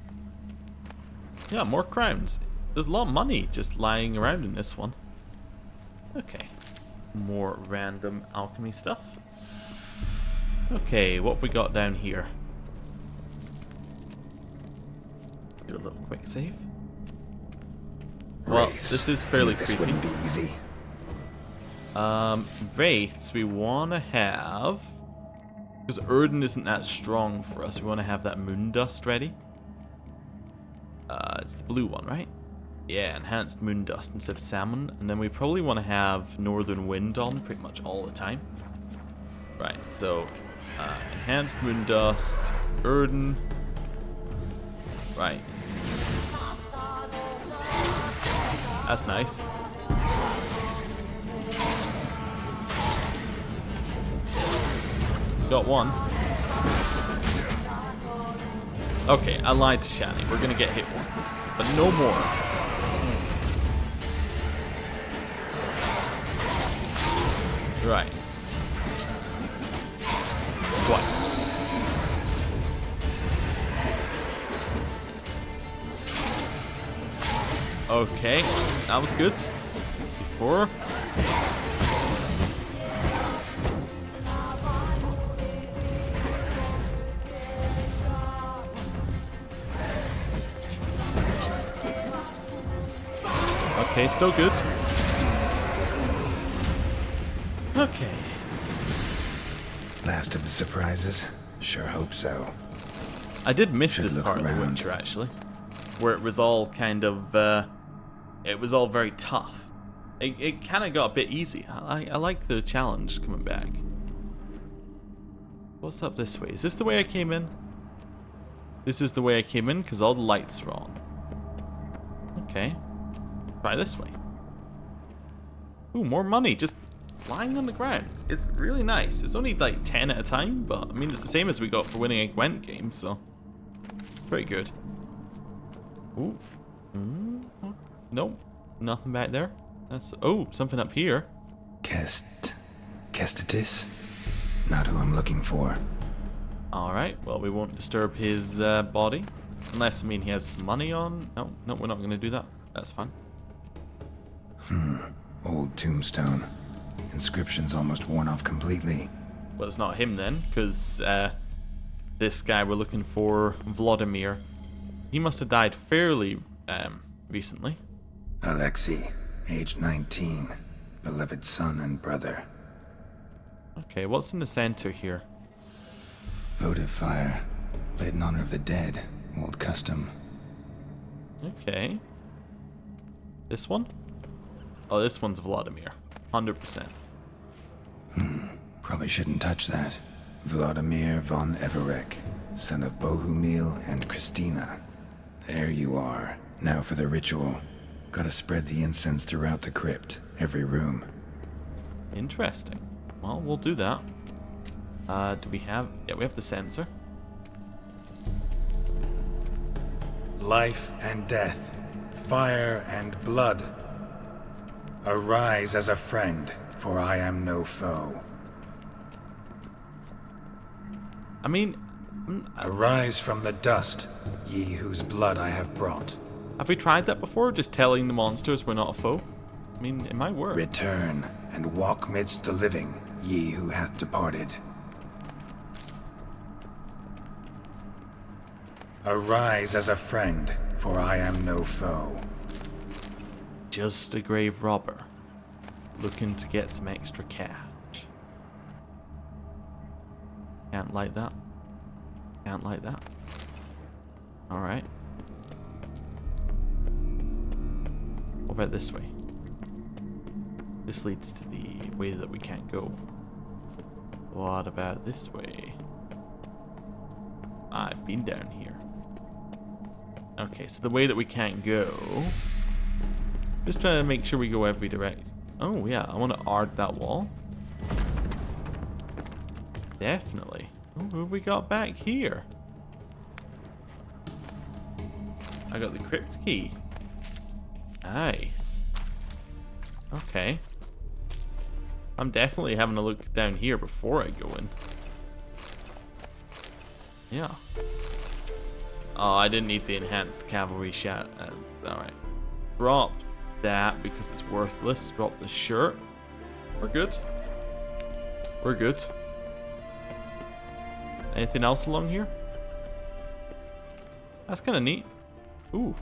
[SPEAKER 1] Yeah, more crowns. There's a lot of money just lying around in this one. Okay. More random alchemy stuff. Okay, what have we got down here? Do a little quick save. Well,
[SPEAKER 6] Wraiths.
[SPEAKER 1] this is fairly
[SPEAKER 6] This
[SPEAKER 1] creepy.
[SPEAKER 6] wouldn't be easy.
[SPEAKER 1] Wraiths we want to have... Because Erden isn't that strong for us. We want to have that moon dust ready. It's the blue one, right? Yeah, enhanced moon dust instead of salmon. And then we probably want to have northern wind on pretty much all the time. Right, so enhanced moon dust, Erden. Right. That's nice. Got one. Okay, I lied to Shani. We're gonna get hit once, but no more. Right. Twice. Okay, that was good. Before. Okay, still good. Okay.
[SPEAKER 6] Last Last of the surprises? Sure hope so.
[SPEAKER 1] I did miss
[SPEAKER 6] Should
[SPEAKER 1] this
[SPEAKER 6] look
[SPEAKER 1] part of The
[SPEAKER 6] around.
[SPEAKER 1] Witcher, actually. Where it was all kind of, it was all very tough. It kind of got a bit easy. I like the challenge coming back. What's up this way? Is this the way I came in? This is the way I came in because all the lights are on. Okay. Try this way. Ooh, more money just lying on the ground. It's really nice. It's only like 10 at a time, but I mean, it's the same as we got for winning a Gwent game, so pretty good. Ooh. Nope. Nothing back there. That's something up here.
[SPEAKER 6] Kestitis? Not who I'm looking for.
[SPEAKER 1] Alright, well, we won't disturb his body. Unless, I mean, he has some money on. No, we're not going to do that. That's fine.
[SPEAKER 6] Old tombstone. Inscription's almost worn off completely.
[SPEAKER 1] Well, it's not him then, because this guy we're looking for, Vladimir, he must have died fairly recently.
[SPEAKER 6] Alexei, age 19. Beloved son and brother.
[SPEAKER 1] Okay, what's in the center here?
[SPEAKER 6] Votive fire. Lit in honor of the dead. Old custom.
[SPEAKER 1] Okay. This one? Oh, this one's Vladimir. 100%.
[SPEAKER 6] Probably shouldn't touch that. Vladimir von Everek, son of Bohumil and Christina. There you are. Now for the ritual. Gotta spread the incense throughout the crypt, every room.
[SPEAKER 1] Interesting. Well, we'll do that. Do we have... Yeah, we have the sensor.
[SPEAKER 6] Life and death, fire and blood. Arise as a friend, for I am no foe.
[SPEAKER 1] I mean...
[SPEAKER 6] Arise from the dust, ye whose blood I have brought.
[SPEAKER 1] Have we tried that before? Just telling the monsters we're not a foe? I mean, it might work.
[SPEAKER 6] Return, and walk midst the living, ye who hath departed. Arise as a friend, for I am no foe.
[SPEAKER 1] Just a grave robber. Looking to get some extra cash. Can't like that. Can't like that. Alright. What about this way? This leads to the way that we can't go. What about this way? I've been down here. Okay, so the way that we can't go... Just trying to make sure we go every direction. Oh yeah, I want to art that wall. Definitely. Oh, who have we got back here? I got the crypt key. Nice. Okay. I'm definitely having a look down here before I go in. Yeah. Oh, I didn't need the enhanced cavalry shot. Alright. Drop that because it's worthless. Drop the shirt. We're good. We're good. Anything else along here? That's kind of neat. Ooh.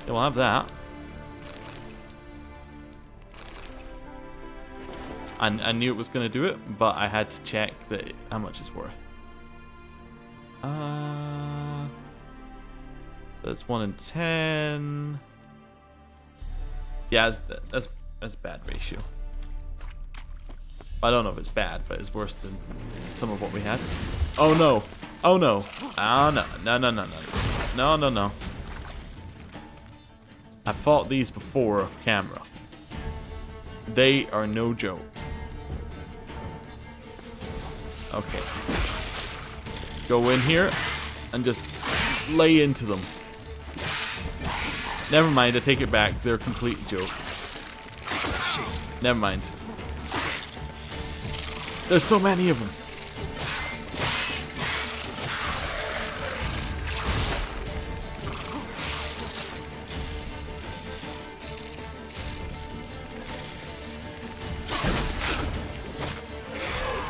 [SPEAKER 1] Yeah, we'll have that. I knew it was going to do it, but I had to check that how much it's worth. That's 1 in 10. Yeah, that's bad ratio. I don't know if it's bad, but it's worse than some of what we had. Oh no! Oh no! Oh no! No! No! No! No! No! No! No! I fought these before off camera. They are no joke. Okay. Go in here and just lay into them. Never mind, I take it back. They're a complete joke. Never mind. There's so many of them.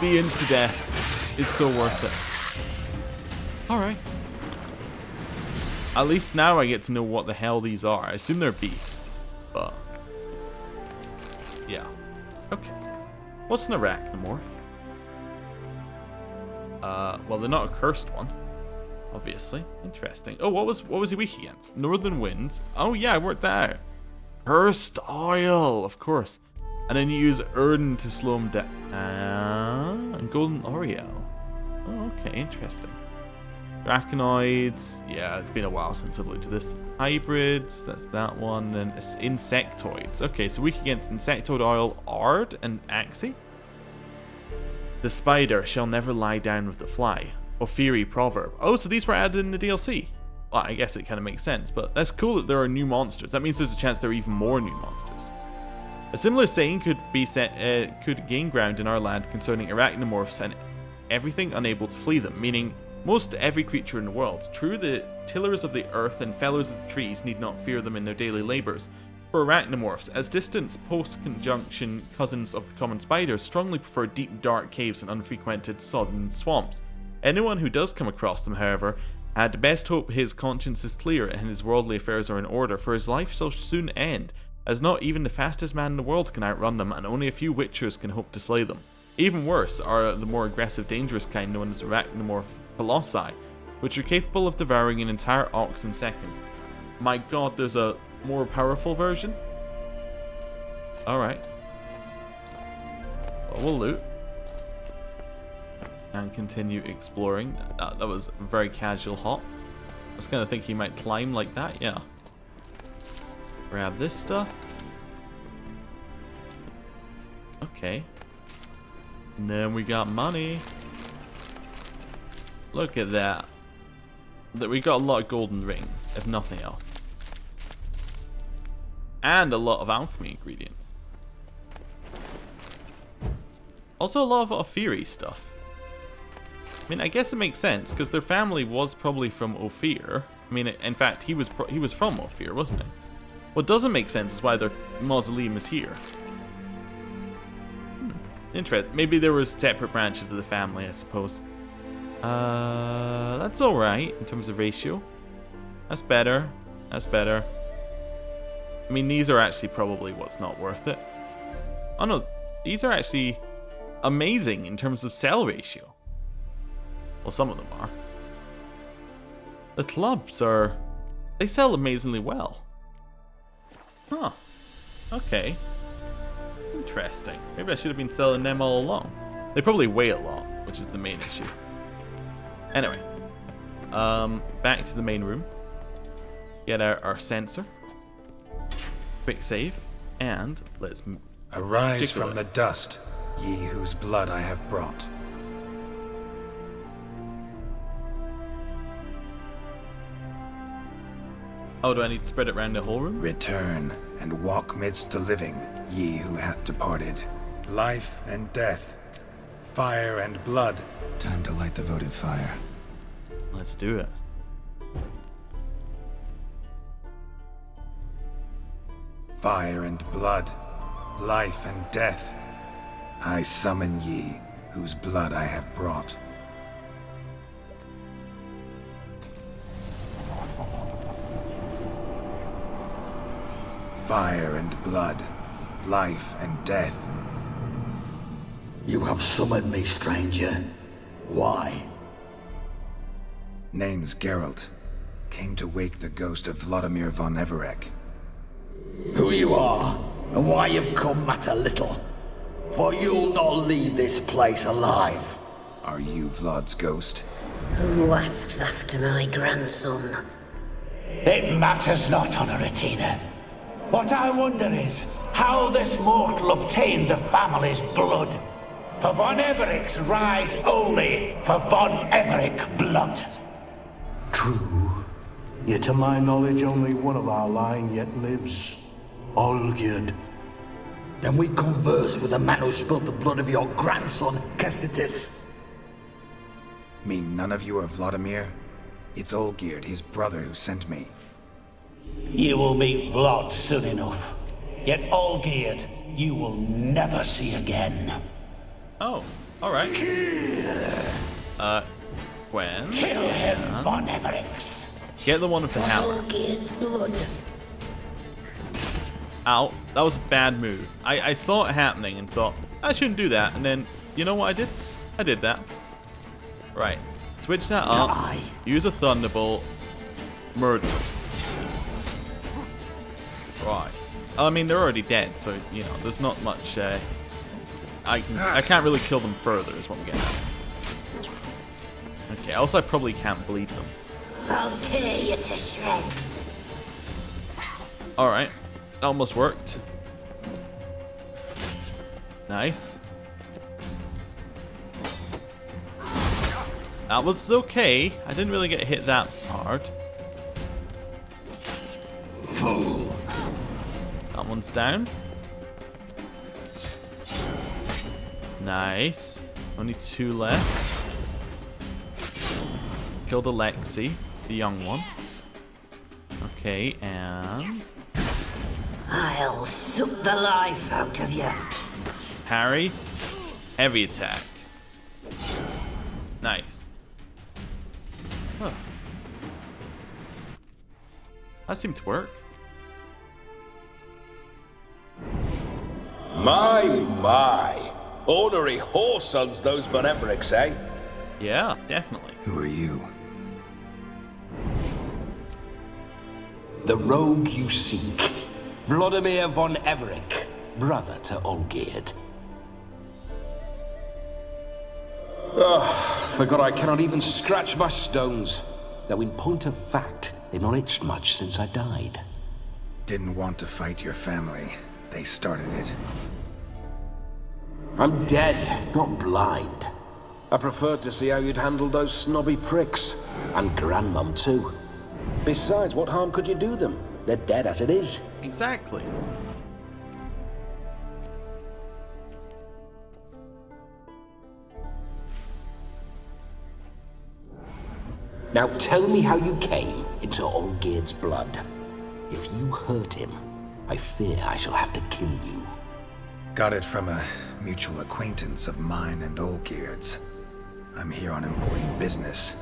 [SPEAKER 1] Be insta-death. It's so worth it. Alright. At least now I get to know what the hell these are. I assume they're beasts, but... yeah. Okay. What's an arachnomorph? Well, they're not a cursed one, obviously. Interesting. Oh, what was he weak against? Northern winds. Oh yeah, I worked that out. Cursed oil, of course. And then you use Erden to slow him down. And Golden Oreo. Oh, okay, interesting. Draconoids. Yeah, it's been a while since I've looked at this. Hybrids, that's that one. Then it's insectoids. Okay, so weak against insectoid oil, Ard, and Axie. The spider shall never lie down with the fly. Ophiri proverb. Oh, so these were added in the DLC. Well, I guess it kind of makes sense, but that's cool that there are new monsters. That means there's a chance there are even more new monsters. A similar saying could gain ground in our land concerning arachnomorphs and everything unable to flee them, meaning most every creature in the world. True, the tillers of the earth and fellers of the trees need not fear them in their daily labours. For arachnomorphs, as distant post-conjunction cousins of the common spiders, strongly prefer deep dark caves and unfrequented sodden swamps. Anyone who does come across them, however, had best hope his conscience is clear and his worldly affairs are in order, for his life shall soon end, as not even the fastest man in the world can outrun them, and only a few witchers can hope to slay them. Even worse are the more aggressive, dangerous kind known as arachnomorph colossi, which are capable of devouring an entire ox in seconds. My god, there's a more powerful version? Alright. Well, we'll loot. And continue exploring. That was a very casual hop. I was kind of thinking he might climb like that, yeah. Grab this stuff. Okay. And then we got money. Look at that. We got a lot of golden rings, if nothing else. And a lot of alchemy ingredients. Also a lot of Ophiri stuff. I mean, I guess it makes sense, because their family was probably from Ophir. I mean, in fact, he was from Ophir, wasn't he? What doesn't make sense is why their mausoleum is here. Interesting. Maybe there was separate branches of the family, I suppose. That's alright in terms of ratio. That's better. That's better. I mean, these are actually probably what's not worth it. Oh no, these are actually amazing in terms of sell ratio. Well, some of them are. The clubs are... they sell amazingly well. Huh. Okay. Interesting. Maybe I should have been selling them all along. They probably weigh a lot, which is the main issue. Anyway. Back to the main room. Get out our sensor. Quick save. And let's...
[SPEAKER 6] arise from the dust, ye whose blood I have brought.
[SPEAKER 1] Oh, do I need to spread it around the whole room?
[SPEAKER 6] Return and walk midst the living, ye who hath departed. Life and death, fire and blood. Time to light the votive fire.
[SPEAKER 1] Let's do it.
[SPEAKER 6] Fire and blood, life and death. I summon ye, whose blood I have brought. Fire and blood, life and death.
[SPEAKER 5] You have summoned me, stranger. Why?
[SPEAKER 6] Name's Geralt. Came to wake the ghost of Vladimir von Everec.
[SPEAKER 5] Who you are, and why you've come matter little. For you'll not leave this place alive.
[SPEAKER 6] Are you Vlad's ghost?
[SPEAKER 11] Who asks after my grandson?
[SPEAKER 12] It matters not, Honoratina. What I wonder is how this mortal obtained the family's blood. For von Everic's rise only for von Everec blood.
[SPEAKER 7] True. Yet to my knowledge, only one of our line yet lives. Olgierd.
[SPEAKER 5] Then we converse with the man who spilled the blood of your grandson, Kestitis.
[SPEAKER 6] Mean none of you are Vladimir? It's Olgierd, his brother, who sent me.
[SPEAKER 12] You will meet Vlad soon enough. Yet Olgierd, you will never see again.
[SPEAKER 1] Oh, alright. Gwen?
[SPEAKER 12] Kill him, von Everix.
[SPEAKER 1] Get the one with the hammer.
[SPEAKER 11] Olgierd's blood.
[SPEAKER 1] Ow, that was a bad move. I saw it happening and thought, I shouldn't do that. And then, you know what I did? I did that. Right. Switch that up. Use a Thunderbolt. Murder. Right. I mean, they're already dead, so, you know, there's not much... I can't really kill them further, is what I'm getting at. Okay, also I probably can't bleed them.
[SPEAKER 11] I'll tear you to shreds.
[SPEAKER 1] Alright. Almost worked. Nice. That was okay. I didn't really get hit that hard.
[SPEAKER 12] Fool.
[SPEAKER 1] That one's down. Nice. Only 2 left. Killed Alexi, the young one. Okay, and...
[SPEAKER 11] I'll suck the life out of you.
[SPEAKER 1] Parry. Heavy attack. Nice. Huh. That seemed to work.
[SPEAKER 13] My. Ornery whoresons those Von Evericks, eh?
[SPEAKER 1] Yeah, definitely.
[SPEAKER 6] Who are you?
[SPEAKER 12] The rogue you seek. Vladimir von Everec, brother to Olgierd. Forgot I cannot even scratch my stones. Though in point of fact, they've not itched much since I died.
[SPEAKER 6] Didn't want to fight your family. They started it.
[SPEAKER 12] I'm dead, not blind. I preferred to see how you'd handle those snobby pricks. And Grandmum too. Besides, what harm could you do them? They're dead as it is.
[SPEAKER 1] Exactly.
[SPEAKER 12] Now tell me how you came into Olgierd's blood. If you hurt him, I fear I shall have to kill you.
[SPEAKER 6] Got it from a mutual acquaintance of mine and Olgierd's. I'm here on important business.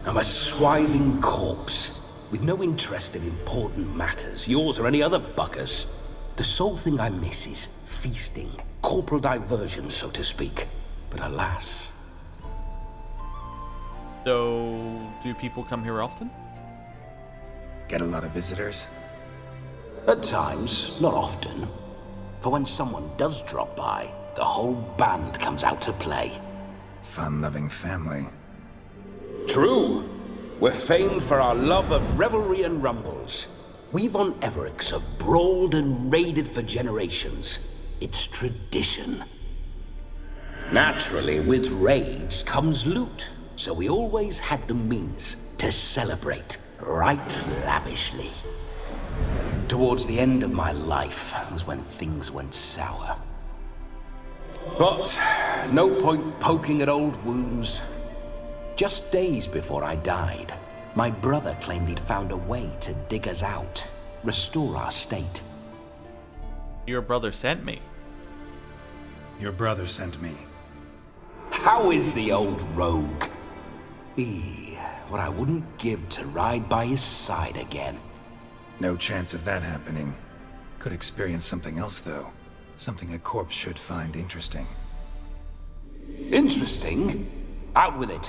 [SPEAKER 12] I'm a swiving corpse, with no interest in important matters, yours or any other buggers. The sole thing I miss is feasting, corporal diversion, so to speak. But alas...
[SPEAKER 1] So, do people come here often?
[SPEAKER 6] Get a lot of visitors?
[SPEAKER 12] At times, not often. For when someone does drop by, the whole band comes out to play.
[SPEAKER 6] Fun-loving family.
[SPEAKER 12] True. We're famed for our love of revelry and rumbles. We Von Evericks have brawled and raided for generations. It's tradition. Naturally, with raids comes loot, so we always had the means to celebrate right lavishly. Towards the end of my life was when things went sour. But no point poking at old wounds. Just days before I died, my brother claimed he'd found a way to dig us out, restore our state.
[SPEAKER 1] Your brother sent me.
[SPEAKER 6] Your brother sent me.
[SPEAKER 12] How is the old rogue? What I wouldn't give to ride by his side again.
[SPEAKER 6] No chance of that happening. Could experience something else, though. Something a corpse should find interesting.
[SPEAKER 12] Interesting? Out with it.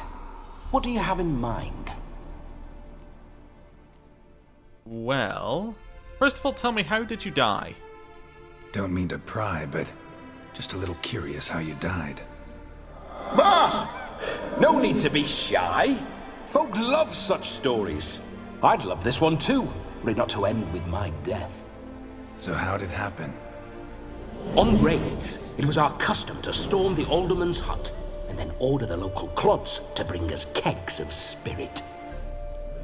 [SPEAKER 12] What do you have in mind?
[SPEAKER 1] Well, first of all, tell me, how did you die?
[SPEAKER 6] Don't mean to pry, but just a little curious how you died.
[SPEAKER 12] No need to be shy. Folk love such stories. I'd love this one too, were it not to end with my death.
[SPEAKER 6] So how'd it happen?
[SPEAKER 12] On raids, it was our custom to storm the alderman's hut and then order the local clods to bring us kegs of spirit.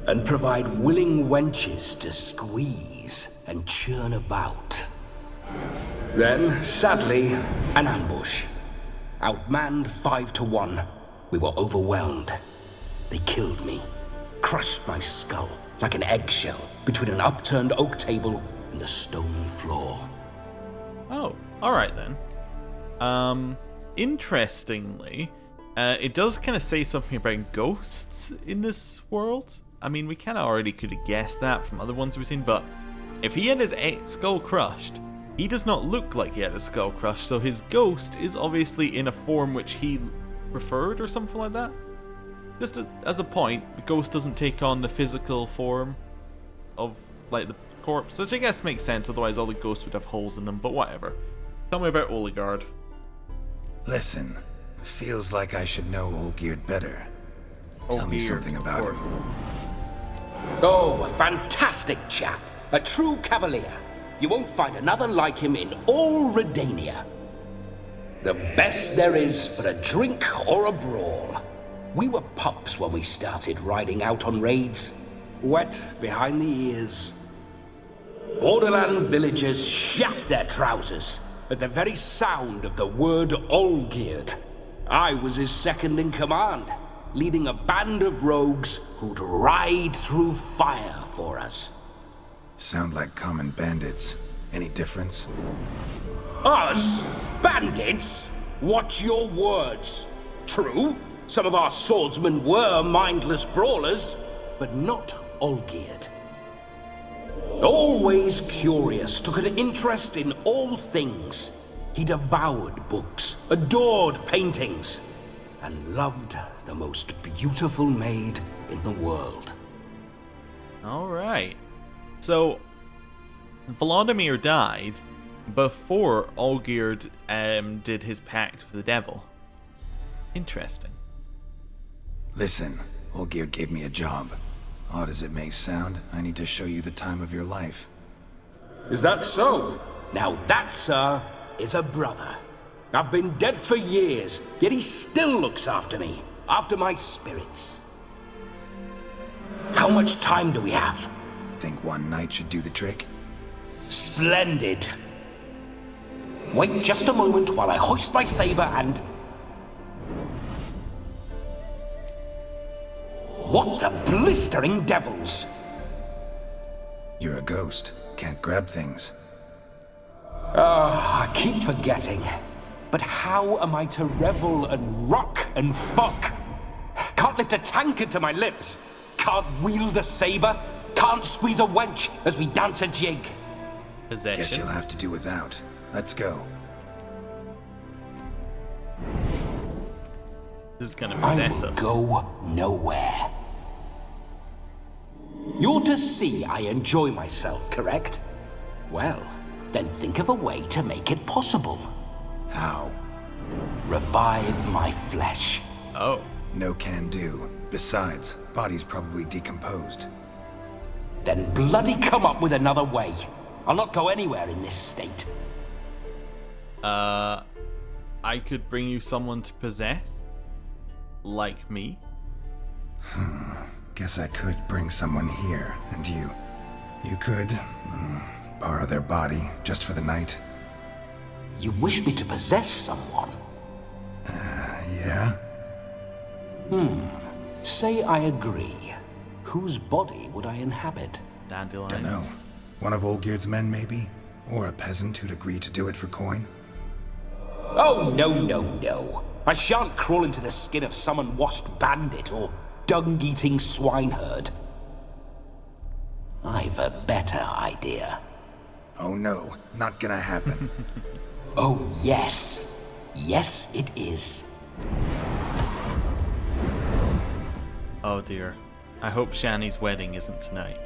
[SPEAKER 12] And provide willing wenches to squeeze and churn about. Then, sadly, an ambush. Outmanned 5-1, we were overwhelmed. They killed me, crushed my skull like an eggshell between an upturned oak table and the stone floor.
[SPEAKER 1] Oh, alright then. Interestingly, it does kind of say something about ghosts in this world. I mean, we kind of already could have guessed that from other ones we've seen, but if he had his skull crushed, he does not look like he had his skull crushed, so his ghost is obviously in a form which he preferred or something like that. Just as a point, the ghost doesn't take on the physical form of, like, the corpse, which I guess makes sense, otherwise all the ghosts would have holes in them, but whatever. Tell me about Oligard.
[SPEAKER 6] Listen, feels like I should know Olgierd better. Tell me something about him.
[SPEAKER 13] Oh, a fantastic chap. A true cavalier. You won't find another like him in all Redania. The best there is for a drink or a brawl. We were pups when we started riding out on raids. Wet behind the ears. Borderland villagers shat their trousers at the very sound of the word Olgierd. I was his second in command, leading a band of rogues who'd ride through fire for us.
[SPEAKER 6] Sound like common bandits. Any difference?
[SPEAKER 13] Us? Bandits? Watch your words. True, some of our swordsmen were mindless brawlers, but not Olgierd. Always curious, took an interest in all things. He devoured books, adored paintings, and loved the most beautiful maid in the world.
[SPEAKER 1] Alright. So, Vladimir died before Olgierd did his pact with the devil. Interesting.
[SPEAKER 6] Listen, Olgierd gave me a job. Odd as it may sound, I need to show you the time of your life.
[SPEAKER 13] Is that so? Now that, sir, is a brother. I've been dead for years, yet he still looks after me, after my spirits. How much time do we have?
[SPEAKER 6] Think one night should do the trick?
[SPEAKER 13] Splendid. Wait just a moment while I hoist my saber and... What the blistering devils?
[SPEAKER 6] You're a ghost. Can't grab things.
[SPEAKER 13] I keep forgetting. But how am I to revel and rock and fuck? Can't lift a tankard to my lips. Can't wield a saber. Can't squeeze a wench as we dance a jig.
[SPEAKER 1] Possession.
[SPEAKER 6] Guess you'll have to do without. Let's go.
[SPEAKER 1] This is gonna possess us.
[SPEAKER 13] Go nowhere. You're to see I enjoy myself, correct? Well, then think of a way to make it possible.
[SPEAKER 6] How?
[SPEAKER 13] Revive my flesh.
[SPEAKER 1] Oh.
[SPEAKER 6] No can do. Besides, body's probably decomposed.
[SPEAKER 13] Then bloody come up with another way. I'll not go anywhere in this state.
[SPEAKER 1] I could bring you someone to possess? Like me?
[SPEAKER 6] Guess I could bring someone here, and you could borrow their body just for the night.
[SPEAKER 13] You wish me to possess someone?
[SPEAKER 6] Yeah?
[SPEAKER 13] Say I agree. Whose body would I inhabit?
[SPEAKER 1] Dandelions.
[SPEAKER 6] Dunno. One of Olgierd's men, maybe? Or a peasant who'd agree to do it for coin?
[SPEAKER 13] Oh, no. I shan't crawl into the skin of some unwashed bandit or dung-eating swineherd. I've a better idea.
[SPEAKER 6] Oh no, not gonna happen.
[SPEAKER 13] Oh, yes. Yes, it is.
[SPEAKER 1] Oh dear. I hope Shani's wedding isn't tonight.